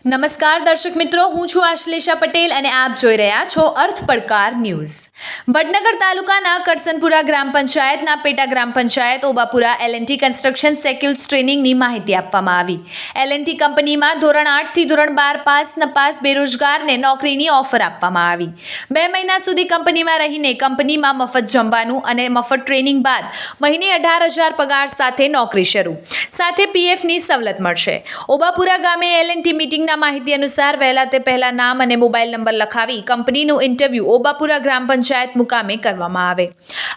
નમસ્કાર દર્શક મિત્રો, હું છું આશ્લેષા પટેલ અને આપ જોઈ રહ્યા છો અર્થ પડકાર ન્યૂઝ। વડનગર તાલુકાના કરસનપુરા ગ્રામ પંચાયતના પેટા ગ્રામ પંચાયત ઓબાપુરા L&T કન્સ્ટ્રક્શન સેક્યુલ્સ ટ્રેનિંગની માહિતી આપવામાં આવી। L&T કંપનીમાં ધોરણ 8 થી ધોરણ 12 પાસ નપાસ બેરોજગારને નોકરીની ઓફર આપવામાં આવી। 2 મહિના સુધી કંપનીમાં રહીને કંપનીમાં મફત જમવાનું અને મફત ટ્રેનિંગ બાદ મહિને 18,000 પગાર સાથે નોકરી શરૂ, સાથે PFની સવલત મળશે। ઓબાપુરા ગામે L&T મીટિંગ માહિતી અનુસાર વહેલા તે પહેલા નામ અને મોબાઈલ નંબર લખાવી કંપનીનું ઇન્ટરવ્યુ ઓબાપુરા ગ્રામ પંચાયત મુકામે કરવામાં આવે।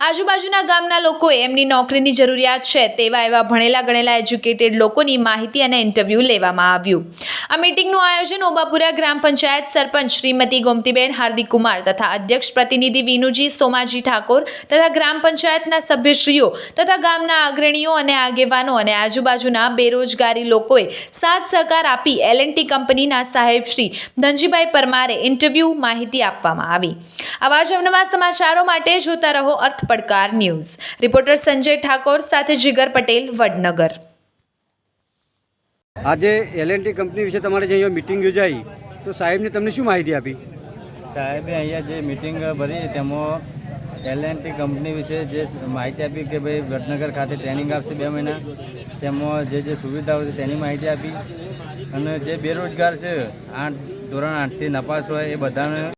આજુબાજુના ગામના લોકોએ એમની નોકરીની જરૂરિયાત છે તેવા એવા ભણેલા ગણેલા એજ્યુકેટેડ લોકોની માહિતી અને ઇન્ટરવ્યુ લેવામાં આવ્યું। આ મીટિંગનું આયોજન ઓબાપુરા ગ્રામ પંચાયત સરપંચ શ્રીમતી ગોમતીબેન હાર્દિકકુમાર તથા અધ્યક્ષ પ્રતિનિધિ વિનુજી સોમાજી ઠાકોર તથા ગ્રામ પંચાયતના સભ્યશ્રીઓ તથા ગામના અગ્રણીઓ અને આગેવાનો અને આજુબાજુના બેરોજગારી લોકોએ સાથ સહકાર આપી L&T કંપનીના સાહેબ શ્રી ધનજીભાઈ પરમારે ઇન્ટરવ્યુ માહિતી આપવામાં આવી। આવા જ અવનવા સમાચારો માટે જોતા રહો અર્થ પડકાર ન્યૂઝ। રિપોર્ટર સંજય ઠાકોર સાથે જીગર પટેલ, વડનગર। આજે L&T કંપની વિશે તમારે જે અહીંયા મીટિંગ યોજાઈ તો સાહેબને તમને શું માહિતી આપી? સાહેબે અહીંયા જે મીટિંગ ભરી તેમાં L&T કંપની વિશે જે માહિતી આપી કે ભાઈ વડનગર ખાતે ટ્રેનિંગ આપશે 2 મહિના, તેમાં જે સુવિધાઓ છે તેની માહિતી આપી અને જે બેરોજગાર છે ધોરણ 8 થી નપાસ હોય એ બધાને